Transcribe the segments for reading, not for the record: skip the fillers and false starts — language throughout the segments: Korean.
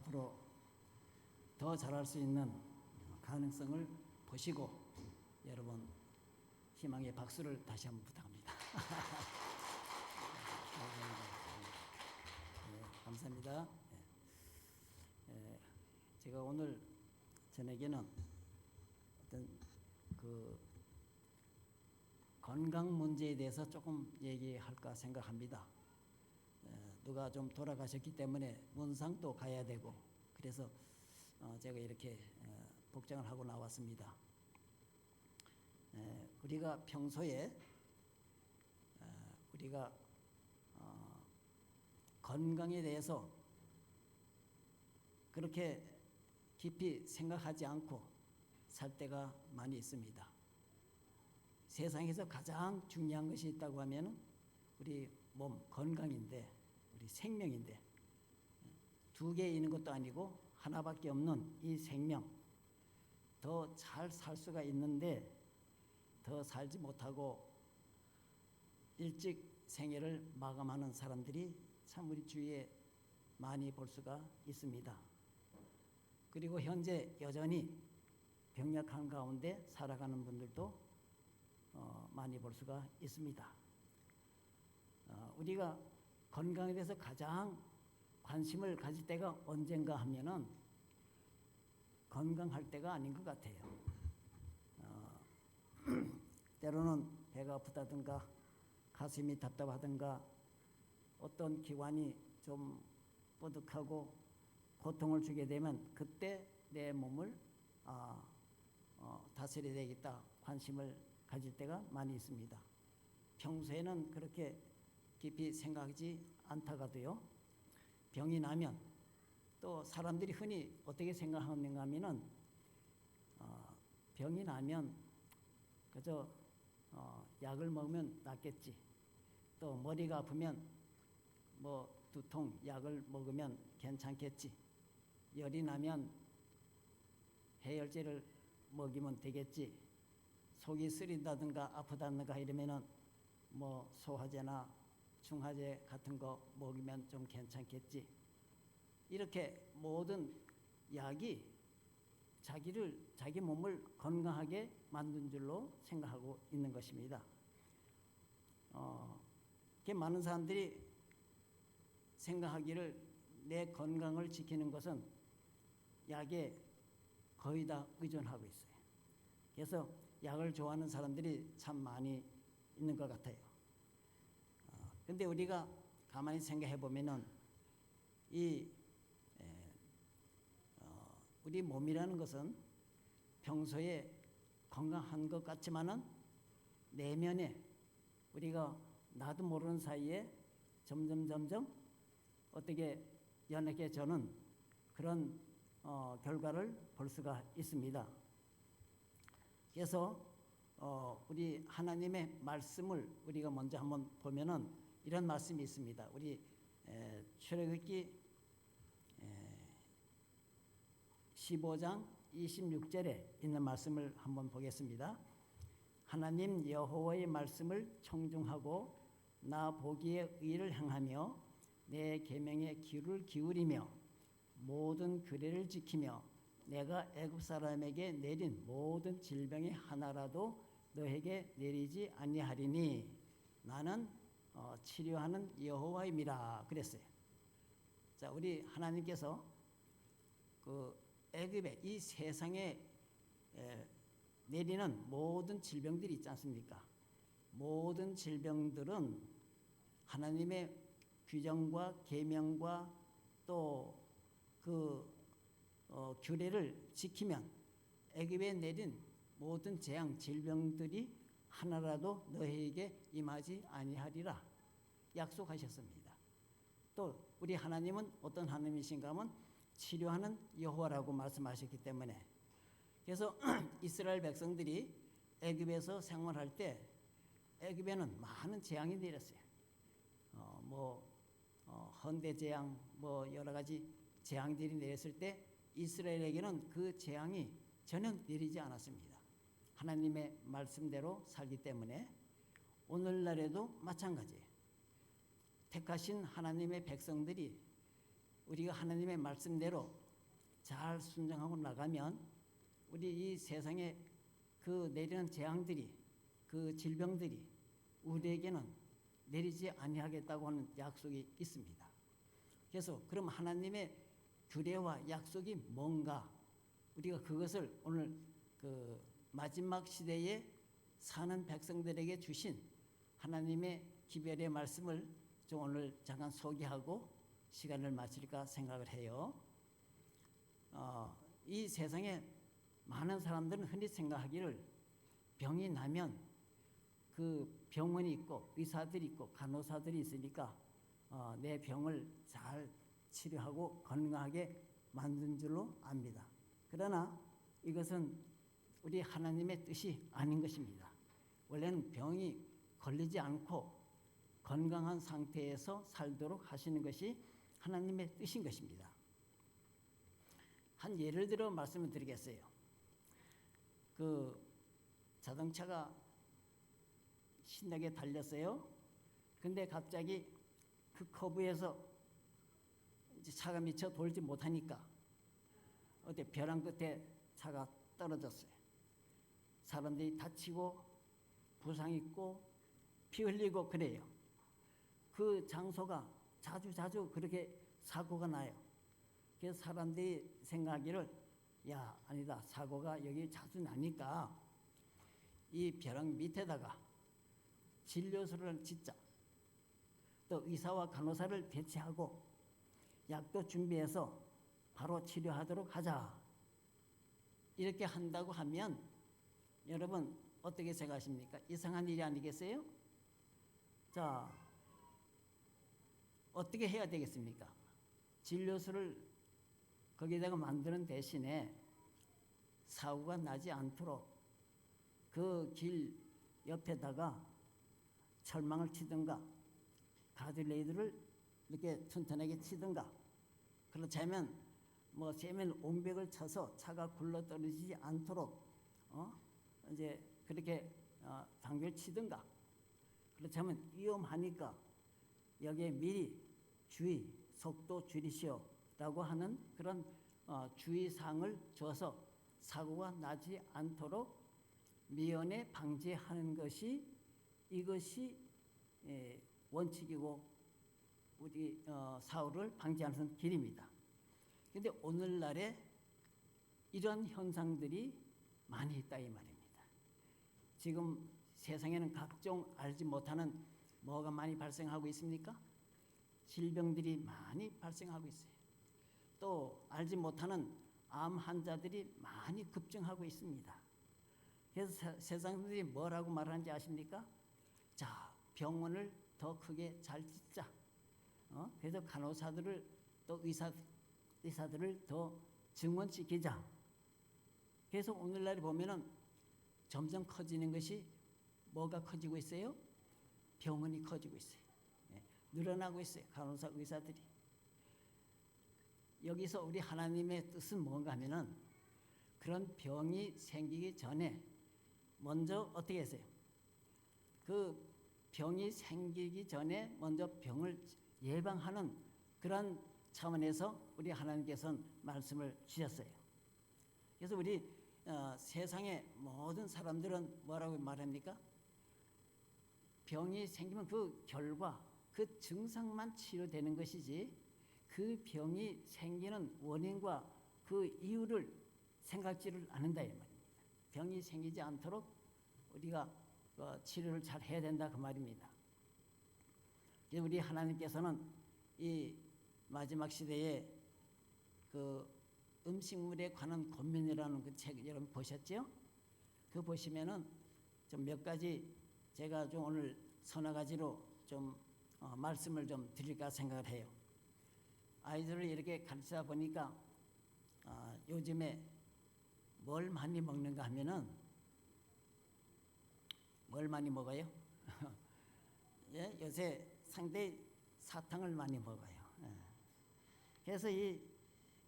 앞으로 더 잘할 수 있는 가능성을 보시고 여러분 희망의 박수를 다시 한번 부탁합니다. 네, 감사합니다. 제가 오늘 저녁에는 어떤 그 건강 문제에 대해서 조금 얘기할까 생각합니다. 누가 좀 돌아가셨기 때문에 문상도 가야 되고 그래서 제가 이렇게 복장을 하고 나왔습니다. 우리가 평소에 우리가 건강에 대해서 그렇게 깊이 생각하지 않고 살 때가 많이 있습니다. 세상에서 가장 중요한 것이 있다고 하면 우리 몸 건강인데, 우리 생명인데, 두 개 있는 것도 아니고 하나밖에 없는 이 생명, 더 잘 살 수가 있는데 더 살지 못하고 일찍 생애를 마감하는 사람들이 참 우리 주위에 많이 볼 수가 있습니다. 그리고 현재 여전히 병약한 가운데 살아가는 분들도 많이 볼 수가 있습니다. 우리가 건강에 대해서 가장 관심을 가질 때가 언젠가 하면은 건강할 때가 아닌 것 같아요. 때로는 배가 아프다든가 가슴이 답답하든가 어떤 기관이 좀 뻐득하고 고통을 주게 되면 그때 내 몸을 다스려야 되겠다 관심을 가질 때가 많이 있습니다. 평소에는 그렇게 깊이 생각하지 않다가도요, 병이 나면 또 사람들이 흔히 어떻게 생각하는가 하면은 병이 나면 그저 약을 먹으면 낫겠지, 또 머리가 아프면 뭐 두통 약을 먹으면 괜찮겠지, 열이 나면 해열제를 먹이면 되겠지, 속이 쓰린다든가 아프다든가 이러면은 뭐 소화제나 중화제 같은 거 먹으면 좀 괜찮겠지, 이렇게 모든 약이 자기 몸을 건강하게 만든 줄로 생각하고 있는 것입니다. 많은 사람들이 생각하기를 내 건강을 지키는 것은 약에 거의 다 의존하고 있어요. 그래서 약을 좋아하는 사람들이 참 많이 있는 것 같아요. 근데 우리가 가만히 생각해 보면은 우리 몸이라는 것은 평소에 건강한 것 같지만은 내면에 우리가 나도 모르는 사이에 점점 어떻게 연약해져는 그런 결과를 볼 수가 있습니다. 그래서 우리 하나님의 말씀을 우리가 먼저 한번 보면은 이런 말씀이 있습니다. 우리 출애굽기 15장 26절에 있는 말씀을 한번 보겠습니다. 하나님 여호와의 말씀을 청중하고 나 보기에 의를 행하며 내 계명에 귀를 기울이며 모든 규례를 지키며 내가 애굽 사람에게 내린 모든 질병의 하나라도 너에게 내리지 아니하리니 나는 치료하는 여호와임이라 그랬어요. 자, 우리 하나님께서 그 애굽에 이 세상에 내리는 모든 질병들이 있지 않습니까? 모든 질병들은 하나님의 규정과 계명과 또 그 규례를 지키면 애굽에 내린 모든 재앙 질병들이 하나라도 너희에게 임하지 아니하리라 약속하셨습니다. 또 우리 하나님은 어떤 하나님이신가 하면 치료하는 여호와라고 말씀하셨기 때문에, 그래서 이스라엘 백성들이 애굽에서 생활할 때 애굽에는 많은 재앙이 내렸어요. 헌대 재앙, 여러 가지 재앙들이 내렸을 때 이스라엘에게는 그 재앙이 전혀 내리지 않았습니다. 하나님의 말씀대로 살기 때문에 오늘날에도 마찬가지예요. 택하신 하나님의 백성들이 우리가 하나님의 말씀대로 잘 순종하고 나가면 우리 이 세상에 그 내리는 재앙들이, 그 질병들이 우리에게는 내리지 아니하겠다고 하는 약속이 있습니다. 그래서 그럼 하나님의 규례와 약속이 뭔가, 우리가 그것을 오늘 그 마지막 시대에 사는 백성들에게 주신 하나님의 기별의 말씀을 좀 오늘 잠깐 소개하고 시간을 마칠까 생각을 해요. 이 세상에 많은 사람들은 흔히 생각하기를 병이 나면 그 병원이 있고 의사들이 있고 간호사들이 있으니까 내 병을 잘 치료하고 건강하게 만든 줄로 압니다. 그러나 이것은 우리 하나님의 뜻이 아닌 것입니다. 원래는 병이 걸리지 않고 건강한 상태에서 살도록 하시는 것이 하나님의 뜻인 것입니다. 한 예를 들어 말씀을 드리겠어요. 그 자동차가 신나게 달렸어요. 근데 갑자기 그 커브에서 이제 차가 미처 돌지 못하니까 어디 벼랑 끝에 차가 떨어졌어요. 사람들이 다치고 부상 입고 피 흘리고 그래요. 그 장소가 자주 그렇게 사고가 나요. 그래서 사람들이 생각하기를 야, 아니다. 사고가 여기 자주 나니까 이 벼랑 밑에다가 진료소를 짓자. 또 의사와 간호사를 배치하고 약도 준비해서 바로 치료하도록 하자. 이렇게 한다고 하면 여러분 어떻게 생각하십니까? 이상한 일이 아니겠어요? 자, 어떻게 해야 되겠습니까? 진료소를 거기다가 만드는 대신에 사고가 나지 않도록 그 길 옆에다가 철망을 치든가 가드레일을 이렇게 튼튼하게 치든가, 그렇다면 뭐 세면 온백을 쳐서 차가 굴러 떨어지지 않도록 이제 그렇게 방벽을 치든가, 그렇다면 위험하니까 여기에 미리 주의, 속도 줄이시오라고 하는 그런 주의사항을 줘서 사고가 나지 않도록 미연에 방지하는 것이, 이것이 원칙이고 우리 사고를 방지하는 길입니다. 그런데 오늘날에 이런 현상들이 많이 있다 이 말입니다. 지금 세상에는 각종 알지 못하는 뭐가 많이 발생하고 있습니까? 질병들이 많이 발생하고 있어요. 또 알지 못하는 암 환자들이 많이 급증하고 있습니다. 그래서 세상 사람들이 뭐라고 말하는지 아십니까? 자, 병원을 더 크게 잘 짓자. 그래서 간호사들을 또 의사들을 더 증원시키자. 그래서 오늘날 보면은 점점 커지는 것이 뭐가 커지고 있어요? 병원이 커지고 있어요. 늘어나고 있어요. 간호사, 의사들이. 여기서 우리 하나님의 뜻은 뭔가 하면은 그런 병이 생기기 전에 먼저 어떻게 했어요? 그 병이 생기기 전에 먼저 병을 예방하는 그런 차원에서 우리 하나님께서는 말씀을 주셨어요. 그래서 우리 세상의 모든 사람들은 뭐라고 말합니까? 병이 생기면 그 결과, 그 증상만 치료되는 것이지 그 병이 생기는 원인과 그 이유를 생각지를 않는다 이 말입니다. 병이 생기지 않도록 우리가 치료를 잘 해야 된다 그 말입니다. 우리 하나님께서는 이 마지막 시대에 그 음식물에 관한 권면이라는 그 책 여러분 보셨죠? 그 보시면은 좀 몇 가지 제가 좀 오늘 서너 가지로 좀 말씀을 좀 드릴까 생각을 해요. 아이들을 이렇게 가르치다 보니까 요즘에 뭘 많이 먹는가 하면은 뭘 많이 먹어요? 예, 요새 상당히 사탕을 많이 먹어요. 예. 그래서 이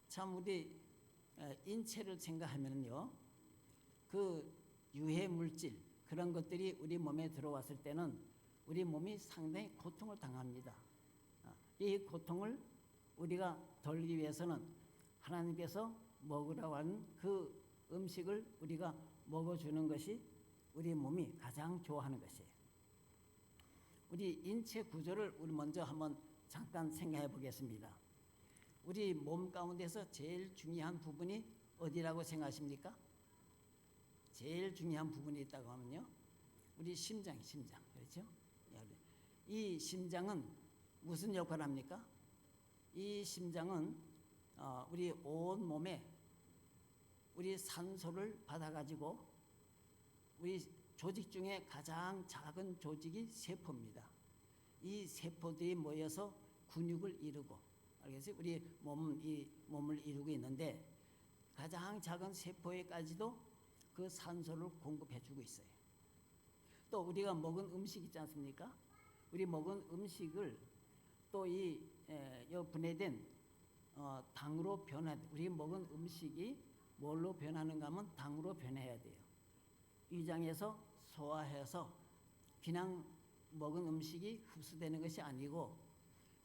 참 우리 인체를 생각하면요, 그 유해 물질 그런 것들이 우리 몸에 들어왔을 때는 우리 몸이 상당히 고통을 당합니다. 이 고통을 우리가 돌기 위해서는 하나님께서 먹으라고 하는 그 음식을 우리가 먹어주는 것이 우리 몸이 가장 좋아하는 것이에요. 우리 인체 구조를 우리 먼저 한번 잠깐 생각해 보겠습니다. 우리 몸 가운데서 제일 중요한 부분이 어디라고 생각하십니까? 제일 중요한 부분이 있다고 하면요, 우리 심장. 그렇죠? 이 심장은 무슨 역할을 합니까? 이 심장은 우리 온 몸에 우리 산소를 받아가지고 우리 조직 중에 가장 작은 조직이 세포입니다. 이 세포들이 모여서 근육을 이루고, 알겠어요? 우리 몸을 이루고 있는데 가장 작은 세포에까지도 그 산소를 공급해주고 있어요. 또 우리가 먹은 음식 있지 않습니까? 우리 먹은 음식을 또 이 분해된 당으로 우리 먹은 음식이 뭘로 변하는가 하면 당으로 변해야 돼요. 위장에서 소화해서 그냥 먹은 음식이 흡수되는 것이 아니고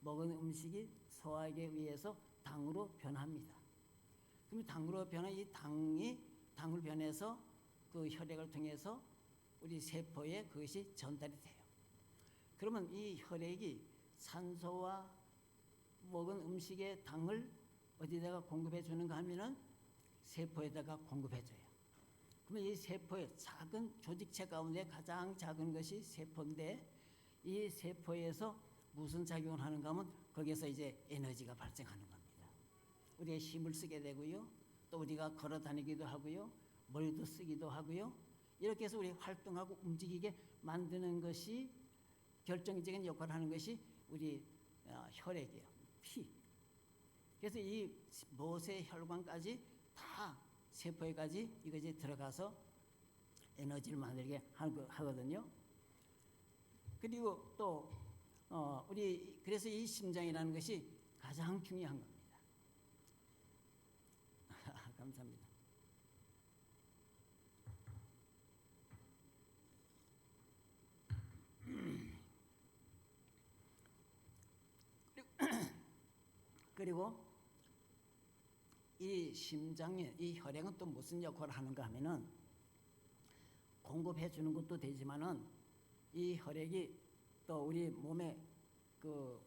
먹은 음식이 소화하기 위해서 당으로 변합니다. 그럼 당으로 변한 이 당을 변해서 그 혈액을 통해서 우리 세포에 그것이 전달이 돼요. 그러면 이 혈액이 산소와 먹은 음식의 당을 어디다가 공급해 주는가 하면은 세포에다가 공급해 줘요. 그러면 이 세포의 작은 조직체 가운데 가장 작은 것이 세포인데, 이 세포에서 무슨 작용을 하는가 하면 거기에서 이제 에너지가 발생하는 겁니다. 우리가 힘을 쓰게 되고요, 또 우리가 걸어 다니기도 하고요, 머리도 쓰기도 하고요, 이렇게 해서 우리 활동하고 움직이게 만드는 것이, 결정적인 역할을 하는 것이 우리 혈액이에요. 피. 그래서 이 모세 혈관까지 다 세포에까지 이것이 들어가서 에너지를 만들게 하거든요. 그리고 또 그래서 이 심장이라는 것이 가장 중요한 겁니다. 감사합니다. 그리고 이 심장에, 이 혈액은 또 무슨 역할을 하는가 하면은 공급해 주는 것도 되지만은 이 혈액이 또 우리 몸에 그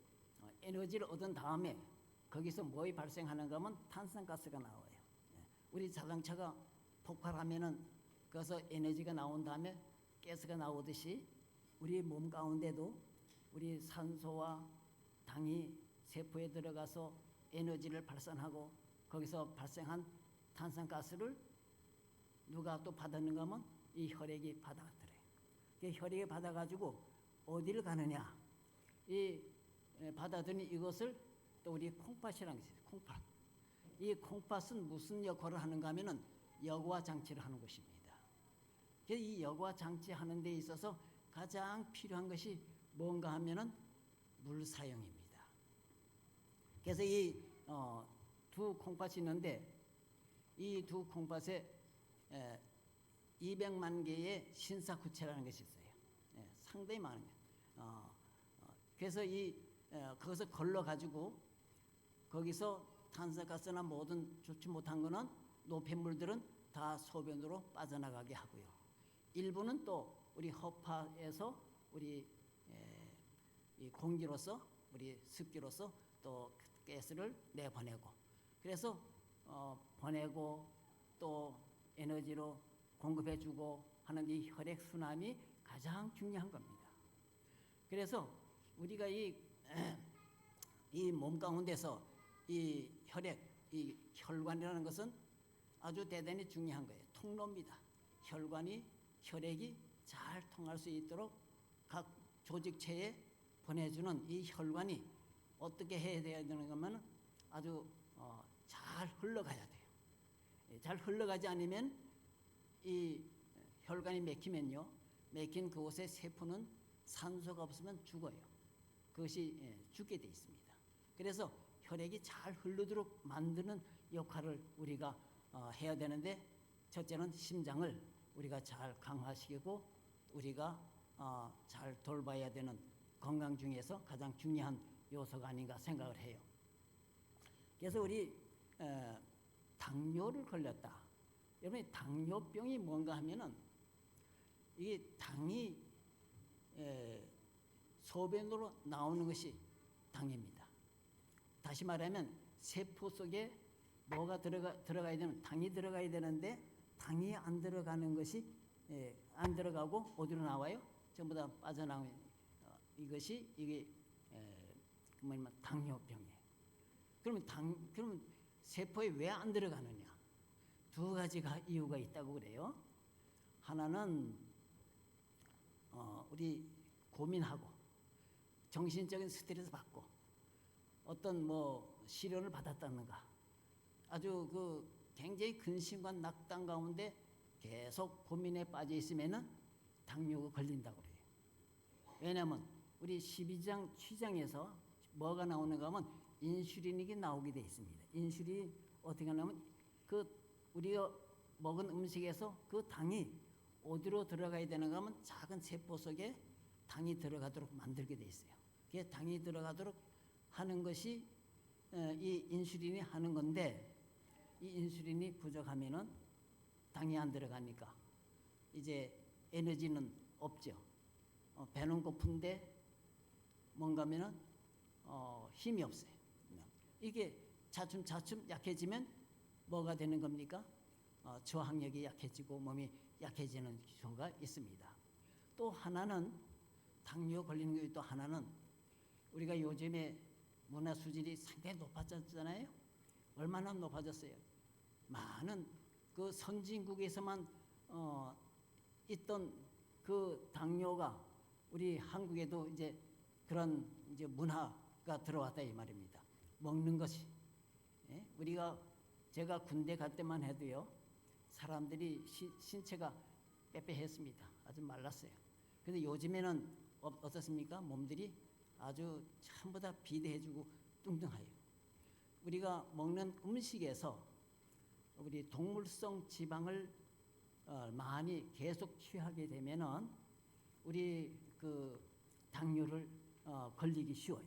에너지를 얻은 다음에 거기서 뭐가 발생하는가 하면 탄산가스가 나와요. 우리 자동차가 폭발하면은 거기서 에너지가 나온 다음에 가스가 나오듯이 우리 몸 가운데도 우리 산소와 당이 세포에 들어가서 에너지를 발산하고 거기서 발생한 탄산가스를 누가 또 받았는가 하면 이 혈액이 받아들여요. 혈액이 받아가지고 어디를 가느냐, 이 받아들인 이것을 또 우리 콩팥이라는 것이 있어요. 콩팥. 이 콩팥은 무슨 역할을 하는가 하면은 여과 장치를 하는 것입니다. 이 여과 장치 하는 데 있어서 가장 필요한 것이 뭔가 하면은 물 사용입니다. 그래서 이 두 콩팥이 있는데 이 두 콩팥에 200만 개의 신사구체라는 것이 있어요. 상당히 많은 거예요. 그래서 그것을 걸러가지고 거기서 탄산가스나 모든 좋지 못한 거는 노폐물들은 다 소변으로 빠져나가게 하고요. 일부는 또 우리 허파에서 우리 이 공기로서, 우리 습기로서 또 가스를 내보내고, 그래서 보내고 또 에너지로 공급해주고 하는 이 혈액 순환이 가장 중요한 겁니다. 그래서 우리가 이 몸 가운데서 이 혈액, 이 혈관이라는 것은 아주 대단히 중요한 거예요. 통로입니다. 혈액이 잘 통할 수 있도록 각 조직체에 보내주는 이 혈관이 어떻게 해야 되는 거면 아주 잘 흘러가야 돼요. 잘 흘러가지 않으면 이 혈관이 막히면요, 막힌 그곳의 세포는 산소가 없으면 죽어요. 그것이 죽게 돼 있습니다. 그래서 혈액이 잘 흐르도록 만드는 역할을 우리가 해야 되는데, 첫째는 심장을 우리가 잘 강화시키고 우리가 잘 돌봐야 되는 건강 중에서 가장 중요한 요소가 아닌가 생각을 해요. 그래서 우리 당뇨를 걸렸다. 여러분 당뇨병이 뭔가 하면은 이게 당이 소변으로 나오는 것이 당입니다. 다시 말하면 세포 속에 뭐가 들어가야 되면 당이 들어가야 되는데 당이 안 들어가는 것이 안 들어가고 어디로 나와요? 전부 다 빠져나오는 이것이 이게 뭐냐면 당뇨병이에요. 그러면 세포에 왜 안 들어가느냐? 두 가지가 이유가 있다고 그래요. 하나는 우리 고민하고 정신적인 스트레스 받고 어떤 뭐 시련을 받았다는가 아주 그 굉장히 근심과 낙담 가운데 계속 고민에 빠져 있으면은 당뇨가 걸린다고 그래요. 왜냐하면 우리 12장 취장에서 뭐가 나오는가 하면 인슐린이 나오게 돼 있습니다. 인슐린이 어떻게 하냐면 그 우리가 먹은 음식에서 그 당이 어디로 들어가야 되는가 하면 작은 세포 속에 당이 들어가도록 만들게 돼 있어요. 그게 당이 들어가도록 하는 것이 이 인슐린이 하는 건데 이 인슐린이 부족하면은 당이 안 들어가니까 이제 에너지는 없죠. 배는 고픈데 뭔가 하면은 힘이 없어요. 이게 차츰 약해지면 뭐가 되는 겁니까? 저항력이 약해지고 몸이 약해지는 경우가 있습니다. 또 하나는 당뇨 걸리는 게 또 하나는 우리가 요즘에 문화 수준이 상당히 높아졌잖아요. 얼마나 높아졌어요? 많은 그 선진국에서만 있던 그 당뇨가 우리 한국에도 이제 그런 이제 문화가 들어왔다 이 말입니다. 먹는 것이 제가 군대 갈 때만 해도요 사람들이 신체가 빼빼했습니다. 아주 말랐어요. 근데 요즘에는 어떻습니까? 몸들이 아주 전부 다 비대해지고 뚱뚱해요. 우리가 먹는 음식에서 우리 동물성 지방을 많이 계속 취하게 되면은 우리 그 당뇨를 걸리기 쉬워요.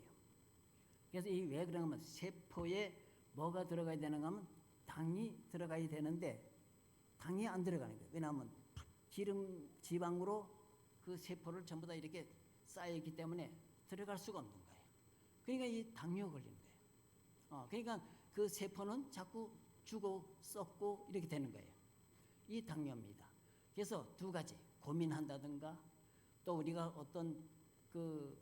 그래서 이 왜 그러냐면 세포에 뭐가 들어가야 되는가 하면 당이 들어가야 되는데 당이 안 들어가는 거예요. 왜냐하면 기름 지방으로 그 세포를 전부 다 이렇게 쌓여있기 때문에 들어갈 수가 없는 거예요. 그러니까 이 당뇨 걸리는 거예요. 그러니까 그 세포는 자꾸 죽고 썩고 이렇게 되는 거예요. 이 당뇨입니다. 그래서 두 가지 고민한다든가 또 우리가 어떤 그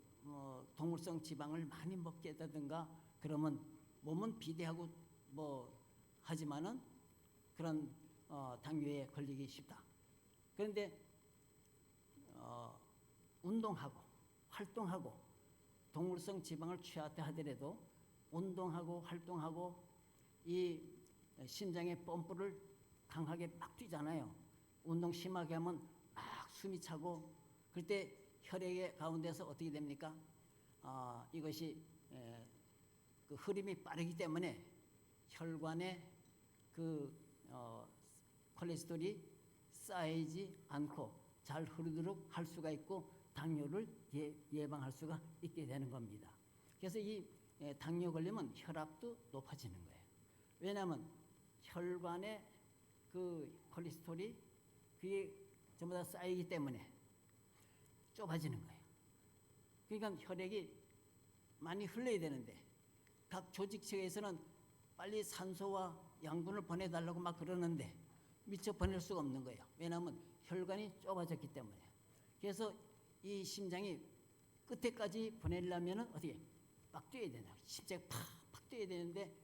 동물성 지방을 많이 먹게 되든가 그러면 몸은 비대하고 뭐 하지만은 그런 당뇨에 걸리기 쉽다. 그런데 운동하고 활동하고 동물성 지방을 취하다 하더라도 운동하고 활동하고 이 심장의 펌프를 강하게 막 뛰잖아요. 운동 심하게 하면 막 숨이 차고 그때 혈액의 가운데서 어떻게 됩니까? 이것이 그 흐름이 빠르기 때문에 혈관에 그 콜레스테롤이 쌓이지 않고 잘 흐르도록 할 수가 있고 당뇨를 예방할 수가 있게 되는 겁니다. 그래서 이 당뇨 걸리면 혈압도 높아지는 거예요. 왜냐하면 혈관에 그 콜레스테롤이 그게 전부 다 쌓이기 때문에 좁아지는 거예요. 그러니까 혈액이 많이 흘러야 되는데 각 조직체에서는 빨리 산소와 양분을 보내달라고 막 그러는데 미처 보낼 수가 없는 거예요. 왜냐하면 혈관이 좁아졌기 때문에. 그래서 이 심장이 끝에까지 보내려면 어떻게 막 뛰어야 되나? 심장이 팍팍 뛰어야 되는데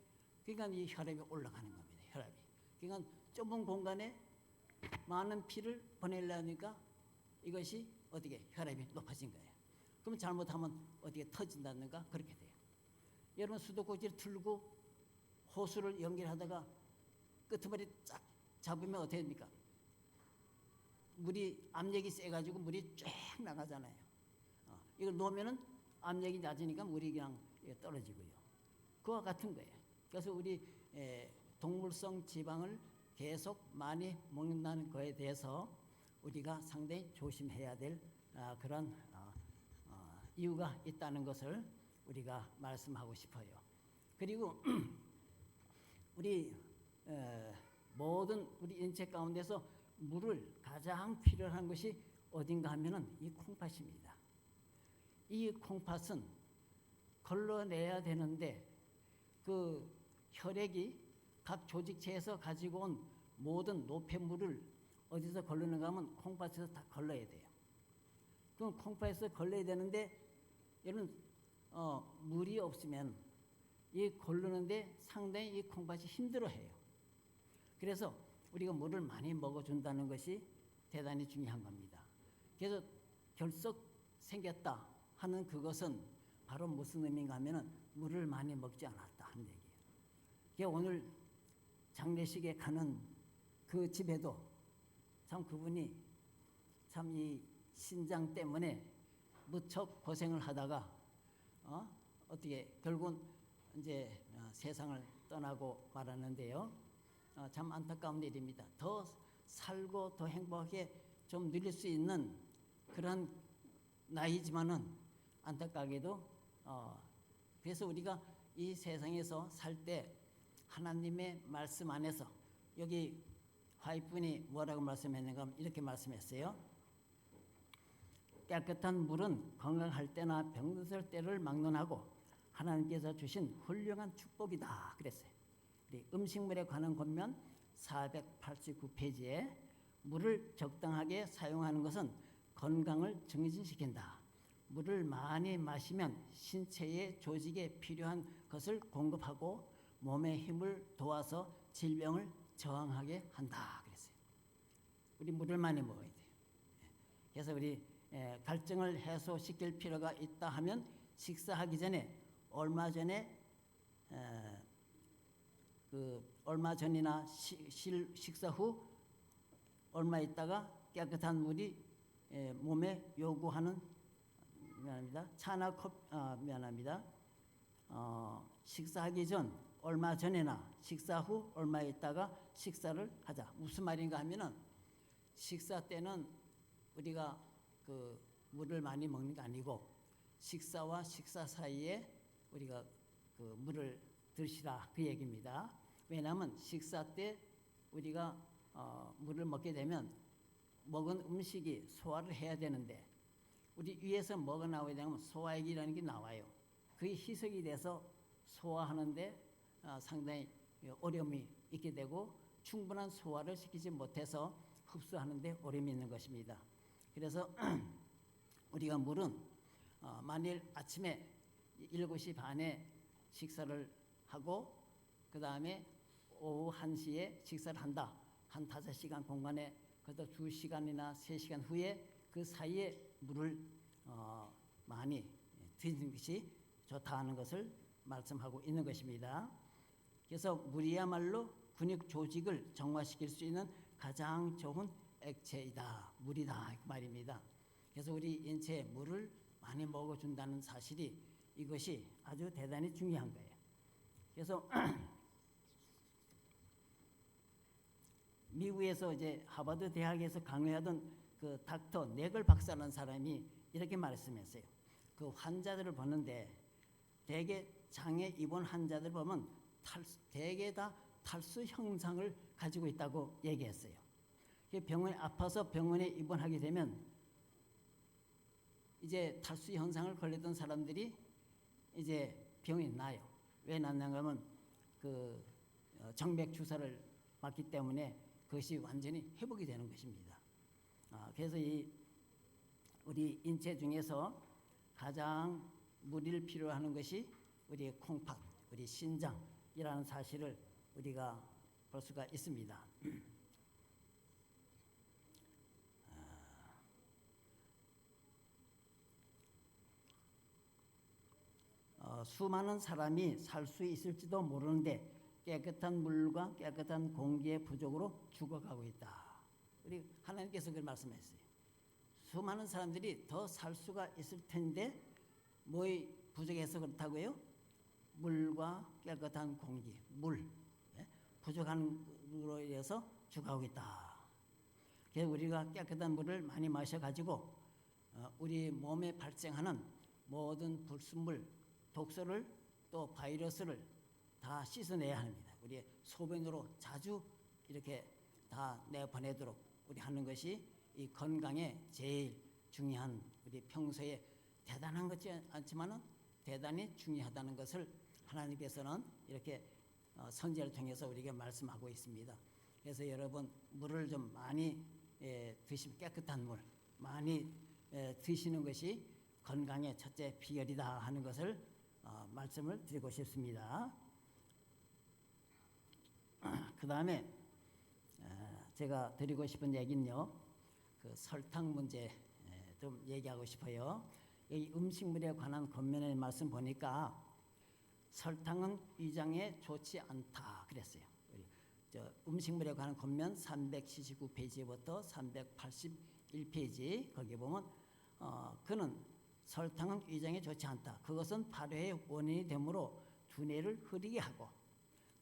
그러니까 이 혈압이 올라가는 겁니다. 혈압이. 그러니까 좁은 공간에 많은 피를 보내려니까 이것이 어떻게 혈압이 높아진 거예요. 그럼 잘못하면 어떻게 터진다든가 그렇게 돼요. 여러분 수도꼭지를 틀고 호수를 연결하다가 끄트머리 쫙 잡으면 어떻게 됩니까? 물이 압력이 세가지고 물이 쫙 나가잖아요. 이걸 놓으면은 압력이 낮으니까 물이 그냥 떨어지고요. 그와 같은 거예요. 그래서 우리 동물성 지방을 계속 많이 먹는다는 거에 대해서 우리가 상당히 조심해야 될 그런 이유가 있다는 것을 우리가 말씀하고 싶어요. 그리고 우리 모든 우리 인체 가운데서 물을 가장 필요한 것이 어딘가 하면은 이 콩팥입니다. 이 콩팥은 걸러내야 되는데 그 혈액이 각 조직체에서 가지고 온 모든 노폐물을 어디서 걸르는가 하면 콩팥에서 다 걸러야 돼요. 그럼 콩팥에서 걸러야 되는데 여러분 물이 없으면 이 걸르는데 상당히 이 콩팥이 힘들어해요. 그래서 우리가 물을 많이 먹어준다는 것이 대단히 중요한 겁니다. 그래서 결석 생겼다 하는 그것은 바로 무슨 의미인가 하면은 물을 많이 먹지 않았다 하는 얘기예요. 그러니까 오늘 장례식에 가는 그 집에도 참 그분이 참 이 신장 때문에 무척 고생을 하다가 어떻게 결국은 이제 세상을 떠나고 말았는데요. 참 안타까운 일입니다. 더 살고 더 행복하게 좀 누릴 수 있는 그런 나이지만은 안타깝게도 그래서 우리가 이 세상에서 살 때 하나님의 말씀 안에서 여기 화이트분이 뭐라고 말씀했는가 하면 이렇게 말씀했어요. 깨끗한 물은 건강할 때나 병들 때를 막론하고 하나님께서 주신 훌륭한 축복이다 그랬어요. 우리 음식물에 관한 권면 489페이지에 물을 적당하게 사용하는 것은 건강을 증진시킨다. 물을 많이 마시면 신체의 조직에 필요한 것을 공급하고 몸의 힘을 도와서 질병을 저항하게 한다 그랬어요. 우리 물을 많이 먹어야 돼요. 그래서 우리 갈증을 해소시킬 필요가 있다 하면 식사하기 전에 얼마 전이나 식사 후 얼마 있다가 깨끗한 물이 몸에 요구하는 차나 식사하기 전 얼마 전에나 식사 후 얼마 있다가 식사를 하자. 무슨 말인가 하면은 식사 때는 우리가 그 물을 많이 먹는 게 아니고 식사와 식사 사이에 우리가 그 물을 드시라 그 얘기입니다. 왜냐하면 식사 때 우리가 물을 먹게 되면 먹은 음식이 소화를 해야 되는데 우리 위에서 뭐가 나와야 되면 소화액이라는 게 나와요. 그게 희석이 돼서 소화하는데 상당히 어려움이 있게 되고 충분한 소화를 시키지 못해서 흡수하는데 어려움이 있는 것입니다. 그래서 우리가 물은 만일 아침에 7시 반에 식사를 하고 그 다음에 오후 1시에 식사를 한다. 한 5시간 공간에 그래도 2시간이나 3시간 후에 그 사이에 물을 많이 드시는 것이 좋다 하는 것을 말씀하고 있는 것입니다. 그래서 물이야말로 근육 조직을 정화시킬 수 있는 가장 좋은 액체이다. 물이다 그 말입니다. 그래서 우리 인체에 물을 많이 먹어준다는 사실이 이것이 아주 대단히 중요한 거예요. 그래서 미국에서 이제 하버드 대학에서 강의하던 그 닥터 네글 박사라는 사람이 이렇게 말씀했어요. 그 환자들을 보는데 대개 장애 입원 환자들 보면 대개 다 탈수 현상을 가지고 있다고 얘기했어요. 병원에 아파서 병원에 입원하게 되면 이제 탈수 현상을 걸렸던 사람들이 이제 병이 나요. 왜 났는가 하면 그 정맥 주사를 맞기 때문에 그것이 완전히 회복이 되는 것입니다. 그래서 우리 인체 중에서 가장 물을 필요로 하는 것이 우리의 콩팥, 우리 신장이라는 사실을 우리가 볼 수가 있습니다. 수많은 사람이 살 수 있을지도 모르는데 깨끗한 물과 깨끗한 공기의 부족으로 죽어가고 있다. 우리 하나님께서 그걸 말씀했어요. 수많은 사람들이 더 살 수가 있을 텐데 뭐에 부족해서 그렇다고요? 물과 깨끗한 공기, 물 부족한 물로 인해서 죽어가고 있다. 그래서 우리가 깨끗한 물을 많이 마셔가지고 우리 몸에 발생하는 모든 불순물, 독소를 또 바이러스를 다 씻어내야 합니다. 우리 소변으로 자주 이렇게 다 내보내도록 우리 하는 것이 이 건강에 제일 중요한, 우리 평소에 대단한 것지 않지만은 대단히 중요하다는 것을 하나님께서는 이렇게 선지자를 통해서 우리에게 말씀하고 있습니다. 그래서 여러분 물을 좀 많이 드시면, 깨끗한 물 많이 드시는 것이 건강의 첫째 비결이다 하는 것을 말씀을 드리고 싶습니다. 그 다음에 제가 드리고 싶은 얘기는요, 그 설탕 문제 좀 얘기하고 싶어요. 이 음식물에 관한 권면의 말씀 보니까 설탕은 위장에 좋지 않다 그랬어요. 음식물에 관한 권면 379페이지부터 381페이지 거기 보면 그는 설탕은 위장에 좋지 않다. 그것은 발효의 원인이 되므로 두뇌를 흐리게 하고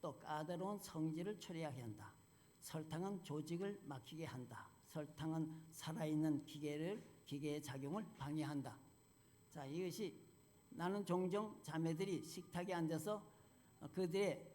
또 까다로운 성질을 초래하게 한다. 설탕은 조직을 막히게 한다. 설탕은 살아있는 기계의 작용을 방해한다. 자, 이것이 나는 종종 자매들이 식탁에 앉아서 그들의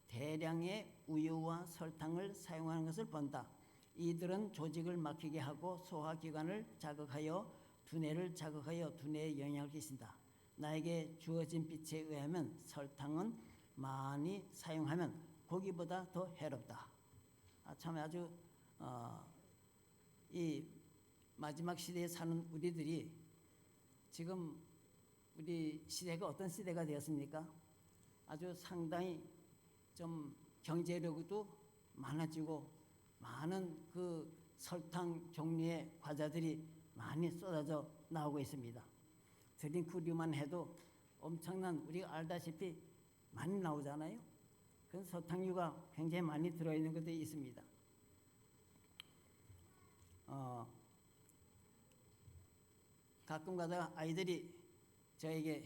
대량의 우유와 설탕을 사용하는 것을 본다. 이들은 조직을 막히게 하고 소화기관을 자극하여 두뇌를 자극하여 두뇌에 영향을 끼친다. 나에게 주어진 빛에 의하면 설탕은 많이 사용하면 고기보다 더 해롭다. 참 아주 이 마지막 시대에 사는 우리들이 지금 우리 시대가 어떤 시대가 되었습니까? 아주 상당히 좀 경제력도 많아지고 많은 그 설탕 종류의 과자들이 많이 쏟아져 나오고 있습니다. 드링크류만 해도 엄청난, 우리가 알다시피 많이 나오잖아요. 그 설탕류가 굉장히 많이 들어있는 것들이 있습니다. 가끔 가다가 아이들이 저에게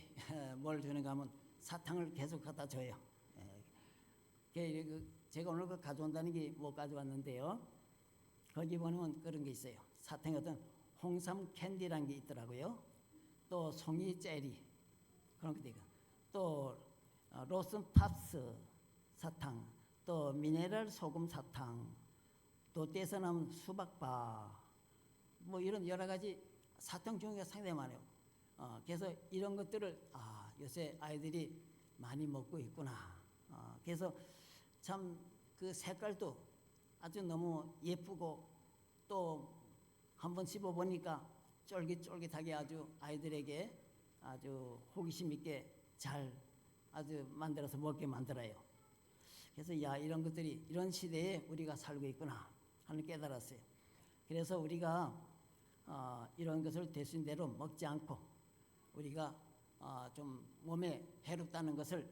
뭘 주는가 하면 사탕을 계속 갖다 줘요. 제가 오늘 그 가져온다는 게 못 가져왔는데요. 거기 보면 그런 게 있어요. 사탕 어떤 홍삼 캔디라는 게 있더라고요. 또 송이 젤리 그런 것도 있고, 또 로슨 팝스 사탕, 또 미네랄 소금 사탕, 또 떼서 남은 수박바, 뭐 이런 여러 가지 사탕 종류가 상당히 많아요. 그래서 이런 것들을 요새 아이들이 많이 먹고 있구나. 그래서 참 그 색깔도 아주 너무 예쁘고 또 한번 씹어 보니까 쫄깃쫄깃하게 아주 아이들에게 아주 호기심 있게 잘 아주 만들어서 먹게 만들어요. 그래서 이런 것들이 이런 시대에 우리가 살고 있구나 하는 깨달았어요. 그래서 우리가 이런 것을 되신 대로 먹지 않고 우리가 좀 몸에 해롭다는 것을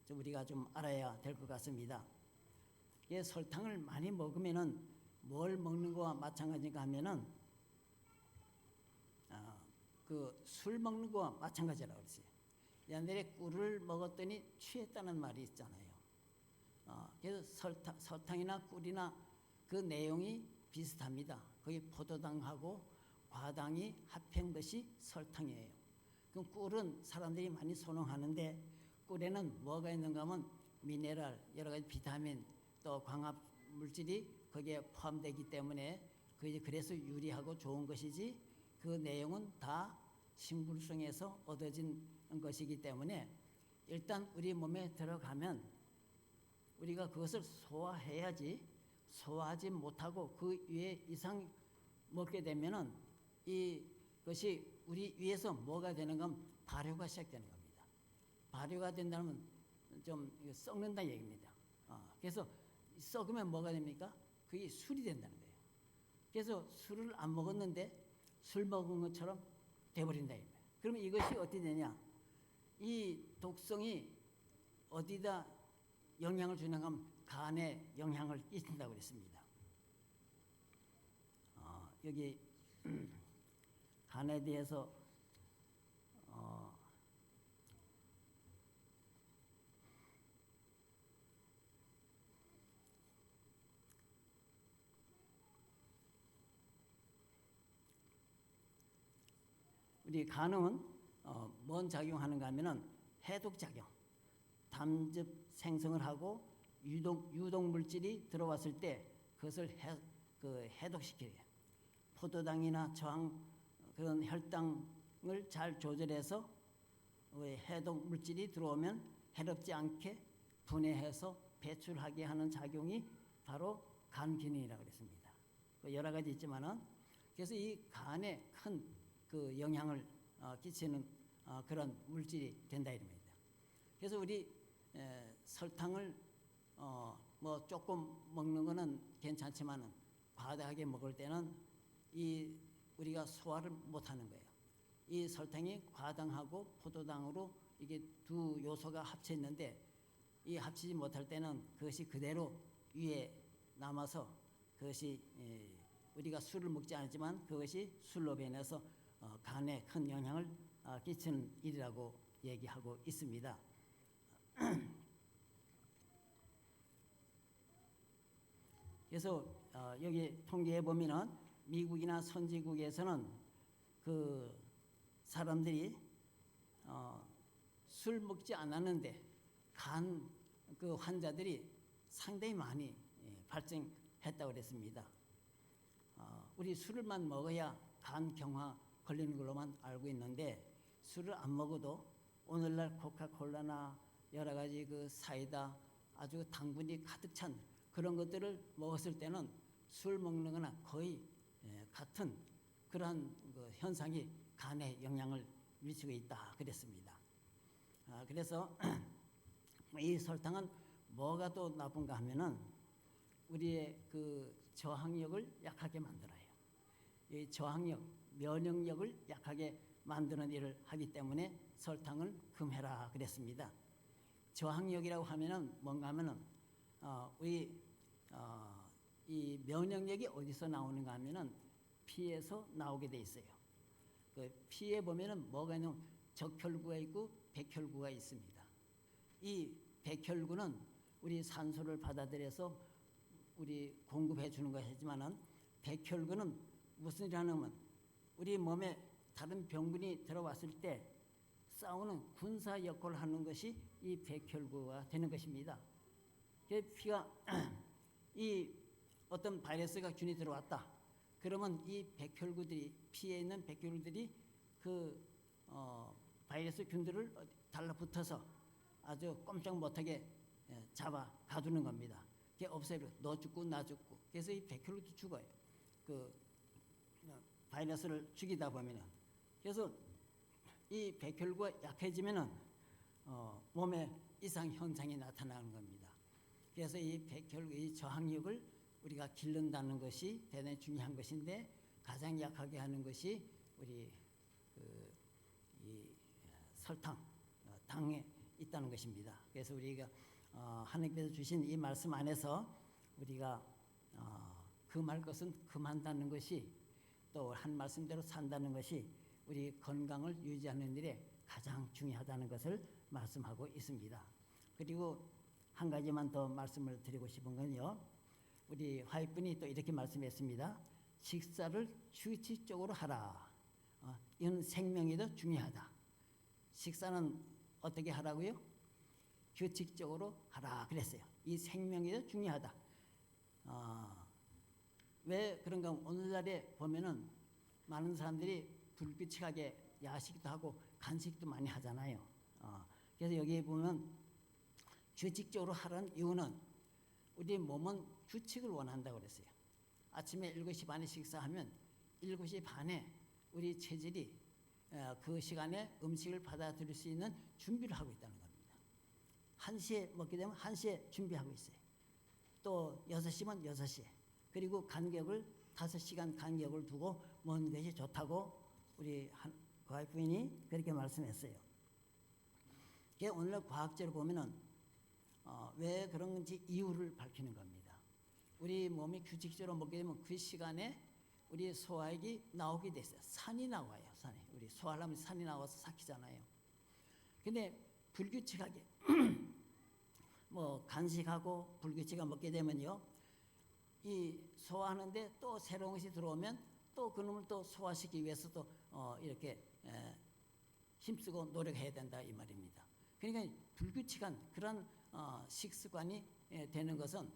우리가 좀 알아야 될 것 같습니다. 설탕을 많이 먹으면은 뭘 먹는 거와 마찬가지인가 하면은 그 술 먹는 거와 마찬가지라고 그랬어요. 옛날에 꿀을 먹었더니 취했다는 말이 있잖아요. 그래서 설탕이나 꿀이나 그 내용이 비슷합니다. 거기 포도당하고 과당이 합한 것이 설탕이에요. 그럼 꿀은 사람들이 많이 선호하는데 꿀에는 뭐가 있는가 하면 미네랄, 여러 가지 비타민, 또 광합 물질이 거기에 포함되기 때문에 그래서 유리하고 좋은 것이지, 그 내용은 다 식물성에서 얻어진 것이기 때문에 일단 우리 몸에 들어가면 우리가 그것을 소화해야지, 소화하지 못하고 그 위에 이상 먹게 되면은 이것이 우리 위에서 뭐가 되는 건 발효가 시작되는 겁니다. 발효가 된다면 좀 썩는다 얘기입니다. 그래서 썩으면 뭐가 됩니까? 그게 술이 된다는 거예요. 그래서 술을 안 먹었는데 술 먹은 것처럼 돼버린다 얘기입니다. 그러면 이것이 어떻게 되냐? 이 독성이 어디다 영향을 주는가 하면 간에 영향을 끼친다고 그랬습니다. 여기 간에 대해서 우리 간은 뭔 작용하는가 하면은 해독 작용, 담즙 생성을 하고 유독 물질이 들어왔을 때 그것을 해독시켜요. 포도당이나 저항 그런 혈당을 잘 조절해서 해독 물질이 들어오면 해롭지 않게 분해해서 배출하게 하는 작용이 바로 간 기능이라고 그랬습니다. 여러 가지 있지만은 그래서 이 간에 큰 그 영향을 끼치는 그런 물질이 된다 이랍니다. 그래서 우리 설탕을 뭐 조금 먹는 거는 괜찮지만은 과다하게 먹을 때는 우리가 소화를 못하는 거예요. 이 설탕이 과당하고 포도당으로 이게 두 요소가 합쳐 있는데 이 합치지 못할 때는 그것이 그대로 위에 남아서 그것이 우리가 술을 먹지 않지만 그것이 술로 변해서 간에 큰 영향을 끼치는 일이라고 얘기하고 있습니다. 그래서 여기 통계에 보면은 미국이나 선진국에서는 그 사람들이 술 먹지 않았는데 간 그 환자들이 상당히 많이 발생했다고 그랬습니다. 우리 술을만 먹어야 간 경화 걸리는 걸로만 알고 있는데 술을 안 먹어도 오늘날 코카콜라나 여러 가지 그 사이다 아주 당분이 가득 찬 그런 것들을 먹었을 때는 술 먹는 거나 거의 같은 그러한 그 현상이 간에 영향을 미치고 있다 그랬습니다. 그래서 이 설탕은 뭐가 또 나쁜가 하면은 우리의 그 저항력을 약하게 만들어요. 이 저항력, 면역력을 약하게 만드는 일을 하기 때문에 설탕을 금해라 그랬습니다. 저항력이라고 하면은 뭔가 하면은 이 면역력이 어디서 나오는가 하면은 피에서 나오게 돼 있어요. 그 피에 보면은 뭐가 있냐면 적혈구가 있고 백혈구가 있습니다. 이 백혈구는 우리 산소를 받아들여서 우리 공급해 주는 것이지만은 백혈구는 무슨 일을 하냐면 우리 몸에 다른 병균이 들어왔을 때 싸우는 군사 역할을 하는 것이 이 백혈구가 되는 것입니다. 피가 이 어떤 바이러스가 균이 들어왔다. 그러면 이 백혈구들이 피에 있는 백혈구들이 그 바이러스 균들을 달라붙어서 아주 꼼짝 못하게 잡아 가두는 겁니다. 그게 없애버려. 너 죽고 나 죽고. 그래서 이 백혈구도 죽어요. 그 바이러스를 죽이다 보면은. 그래서 이 백혈구가 약해지면은 몸에 이상 현상이 나타나는 겁니다. 그래서 이 백혈구, 이 저항력을 우리가 기른다는 것이 대단히 중요한 것인데 가장 약하게 하는 것이 우리 이 설탕, 당에 있다는 것입니다. 그래서 우리가 하나님께서 주신 이 말씀 안에서 우리가 금할 것은 금한다는 것이 또 한 말씀대로 산다는 것이 우리 건강을 유지하는 일에 가장 중요하다는 것을 말씀하고 있습니다. 그리고 한 가지만 더 말씀을 드리고 싶은 건요. 우리 화이분이 또 이렇게 말씀했습니다. 식사를 규칙적으로 하라. 이건 생명이 더 중요하다. 식사는 어떻게 하라고요? 규칙적으로 하라 그랬어요. 이 생명이 더 중요하다. 왜 그런가? 오늘날에 보면은 많은 사람들이 불규칙하게 야식도 하고 간식도 많이 하잖아요. 그래서 여기 보면 규칙적으로 하라는 이유는 우리 몸은 규칙을 원한다고 그랬어요. 아침에 7시 반에 식사하면 7시 반에 우리 체질이 그 시간에 음식을 받아들일 수 있는 준비를 하고 있다는 겁니다. 1시에 먹게 되면 1시에 준비하고 있어요. 또 6시면 6시에. 그리고 간격을 5시간 간격을 두고 먹는 것이 좋다고 우리 와이프인이 그렇게 말씀했어요. 오늘 과학적으로 보면은 왜 그런 건지 이유를 밝히는 겁니다. 우리 몸이 규칙적으로 먹게 되면 그 시간에 우리 소화액이 나오게 돼 있어요. 산이 나와요. 산이. 우리 소화하려면 산이 나와서 삭히잖아요. 근데 불규칙하게 뭐 간식하고 불규칙하게 먹게 되면요. 이 소화하는데 또 새로운 것이 들어오면 또 그놈을 또 소화시키기 위해서 또 이렇게 힘쓰고 노력해야 된다 이 말입니다. 그러니까 불규칙한 그런 식습관이 되는 것은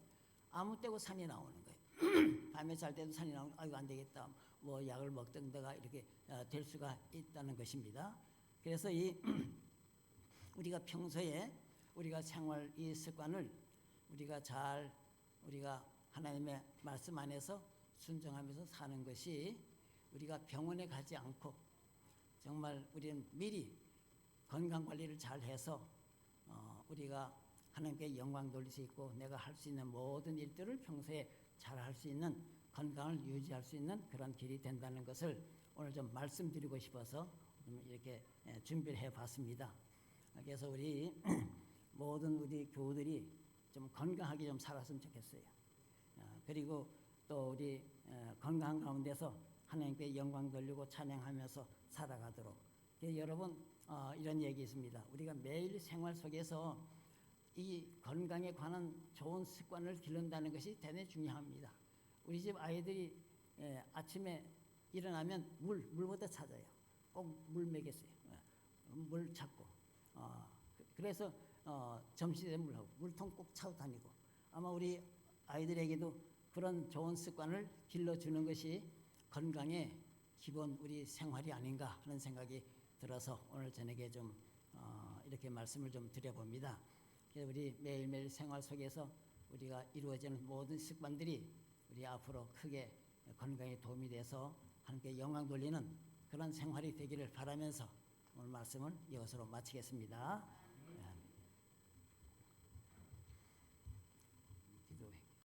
아무 때고 산이 나오는 거예요. 밤에 잘 때도 산이 나오면 아이고 안 되겠다. 뭐 약을 먹든가 이렇게 될 수가 있다는 것입니다. 그래서 이 우리가 평소에 우리가 생활 이 습관을 우리가 잘 우리가 하나님의 말씀 안에서 순종하면서 사는 것이 우리가 병원에 가지 않고 정말 우리는 미리 건강 관리를 잘 해서 우리가 하나님께 영광 돌릴 수 있고 내가 할 수 있는 모든 일들을 평소에 잘 할 수 있는 건강을 유지할 수 있는 그런 길이 된다는 것을 오늘 좀 말씀드리고 싶어서 이렇게 준비를 해봤습니다. 그래서 우리 모든 우리 교우들이 좀 건강하게 좀 살았으면 좋겠어요. 그리고 또 우리 건강 가운데서 하나님께 영광 돌리고 찬양하면서 살아가도록. 여러분 이런 얘기 있습니다. 우리가 매일 생활 속에서 이 건강에 관한 좋은 습관을 기른다는 것이 대단히 중요합니다. 우리 집 아이들이 아침에 일어나면 물부터 찾아요. 꼭 물 먹였어요. 물 찾고. 그래서 점심에 물하고 물통 꼭 차고 다니고. 아마 우리 아이들에게도 그런 좋은 습관을 길러주는 것이 건강의 기본 우리 생활이 아닌가 하는 생각이 들어서 오늘 저녁에 좀 이렇게 말씀을 좀 드려봅니다. 우리 매일매일 생활 속에서 우리가 이루어지는 모든 습관들이 우리 앞으로 크게 건강에 도움이 돼서 하나님께 영광 돌리는 그런 생활이 되기를 바라면서 오늘 말씀을 이것으로 마치겠습니다.